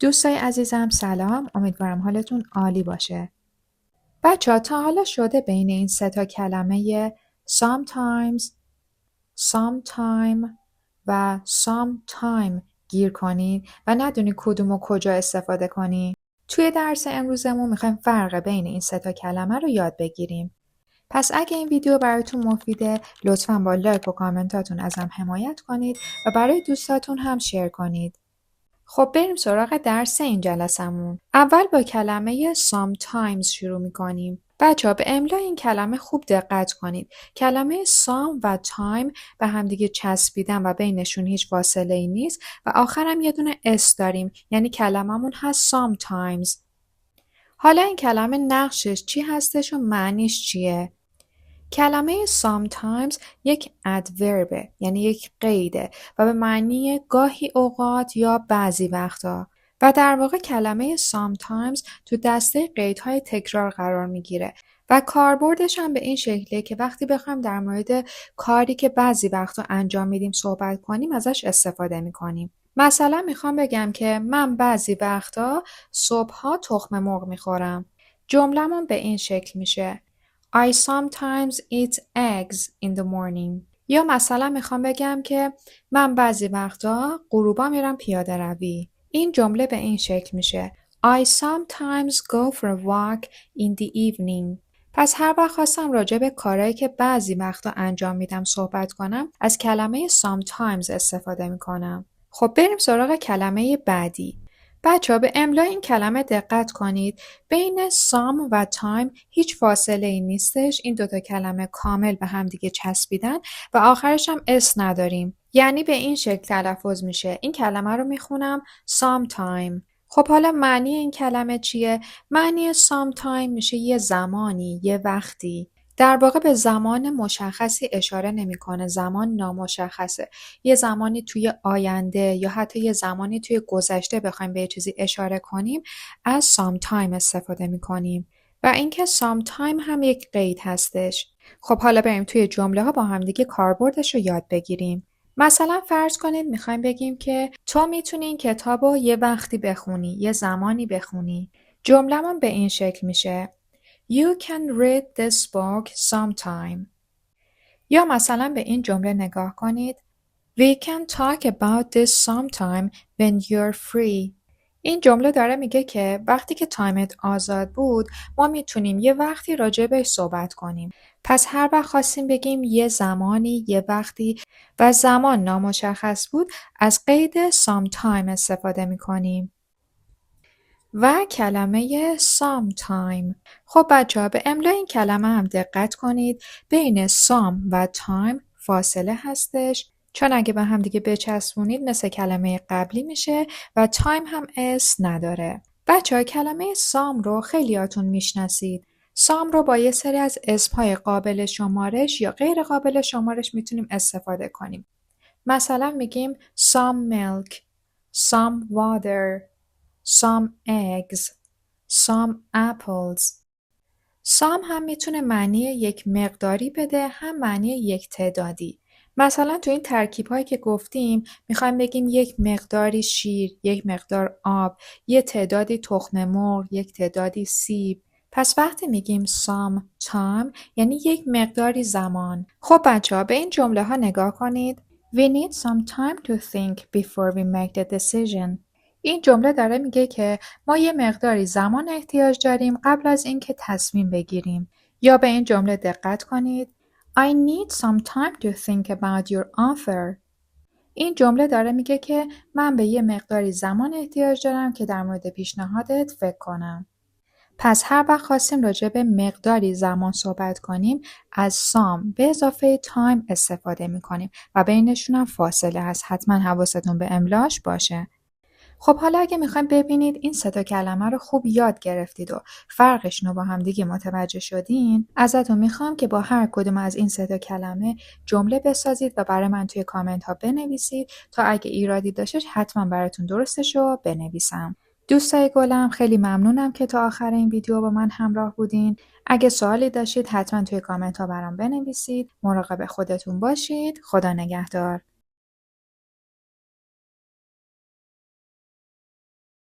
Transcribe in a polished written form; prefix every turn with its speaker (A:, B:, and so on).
A: دوستای عزیزم سلام، امیدوارم حالتون عالی باشه. بچه‌ها تا حالا شده بین این سه تا کلمه sometimes، sometime و sometime گیر کنید و ندونی کدوم و کجا استفاده کنی؟ توی درس امروزمون میخوایم فرق بین این سه تا کلمه رو یاد بگیریم. پس اگه این ویدیو براتون مفیده لطفاً با لایک و کامنتاتون ازم حمایت کنید و برای دوستاتون هم شیر کنید. خب بریم سراغ درس این جلسمون. اول با کلمه sometimes شروع میکنیم. بچه ها به املا این کلمه خوب دقت کنید. کلمه some و time به همدیگه چسبیدن و بینشون هیچ فاصله ای نیست و آخرم یه دونه s داریم، یعنی کلممون هست sometimes. حالا این کلمه نقشش چی هستش و معنیش چیه؟ کلمه sometimes یک adverb یعنی یک قیده و به معنی گاهی اوقات یا بعضی وقتا و در واقع کلمه sometimes تو دسته قیدهای تکرار قرار میگیره و کاربردش هم به این شکلیه که وقتی بخوایم در مورد کاری که بعضی وقتا انجام میدیم صحبت کنیم ازش استفاده میکنیم. مثلا میخوام بگم که من بعضی وقتا صبحها تخم مرغ میخورم. جمله‌مون به این شکل میشه I sometimes eat eggs in the morning. یا مثلا میخوام بگم که من بعضی وقتا غروبا میرم پیاده روی. این جمله به این شکل میشه I sometimes go for a walk in the evening. پس هر وقت خواستم راجع به کارهایی که بعضی وقتا انجام میدم صحبت کنم از کلمه sometimes استفاده میکنم. خب بریم سراغ کلمه بعدی. بچه‌ها به املای این کلمه دقت کنید. بین some و time هیچ فاصله ای نیستش. این دوتا کلمه کامل به هم دیگه چسبیدن و آخرش هم اس نداریم. یعنی به این شکل تلفظ میشه. این کلمه رو میخونم sometime. خب حالا معنی این کلمه چیه؟ معنی sometime میشه یه زمانی، یه وقتی. در واقع به زمان مشخصی اشاره نمیکنه، زمان نامشخصه. یه زمانی توی آینده یا حتی یه زمانی توی گذشته بخوایم به یه چیزی اشاره کنیم از sometime استفاده میکنیم و اینکه sometime هم یک قید هستش. خب حالا بریم توی جمله ها با هم دیگه کاربردش رو یاد بگیریم. مثلا فرض کنید میخوایم بگیم که تو میتونی این کتاب رو یه وقتی بخونی، یه زمانی بخونی. جمله‌مون به این شکل میشه You can read this book sometime. یا مثلا به این جمله نگاه کنید We can talk about this sometime when you're free. این جمله داره میگه که وقتی که تایمت آزاد بود ما میتونیم یه وقتی راجع بهش صحبت کنیم. پس هر وقت خواستیم بگیم یه زمانی، یه وقتی و زمان نامشخص بود از قید sometime استفاده میکنیم. و کلمه sometime. خب بچه ها به املای این کلمه هم دقت کنید. بین some و time فاصله هستش چون اگه به هم دیگه بچسبونید مثل کلمه قبلی میشه و time هم اس نداره. بچه ها کلمه some رو خیلیاتون میشناسید. some رو با یه سری از اسمهای قابل شمارش یا غیر قابل شمارش میتونیم استفاده کنیم. مثلا میگیم some milk, some water, some eggs, some apples. some هم میتونه معنی یک مقداری بده هم معنی یک تعدادی. مثلا تو این ترکیب هایی که گفتیم میخوایم بگیم یک مقداری شیر، یک مقدار آب، یک تعدادی تخم مرغ، یک تعدادی سیب. پس وقتی میگیم some time یعنی یک مقداری زمان. خب بچه ها به این جمله ها نگاه کنید. We need some time to think before we make the decision. این jumle داره میگه که ما یه مقداری زمان احتیاج داریم قبل از اینکه تصمیم بگیریم. یا به این جمله دقت کنید. I need some time to think about your offer. این جمله داره میگه که من به یه مقداری زمان احتیاج دارم که در مورد پیشنهادت فکر کنم. پس هر وقت خواستیم راجع به مقداری زمان صحبت کنیم از some به اضافه time استفاده میکنیم و بینشون هم فاصله هست. حتما حواستون به املاش باشه. خب حالا اگه میخوایم ببینید این سه تا کلمه رو خوب یاد گرفتید و فرقشون رو با هم دیگه متوجه شدین، ازتون میخوام که با هر کدوم از این سه تا کلمه جمله بسازید و برای من توی کامنت ها بنویسید تا اگه ایرادی داشتش حتما براتون درستش رو بنویسم. دوستای گلم خیلی ممنونم که تا آخر این ویدیو با من همراه بودین. اگه سوالی داشتید حتما توی کامنت ها برام بنویسید. مراقب خودتون باشید. خدا نگهدار.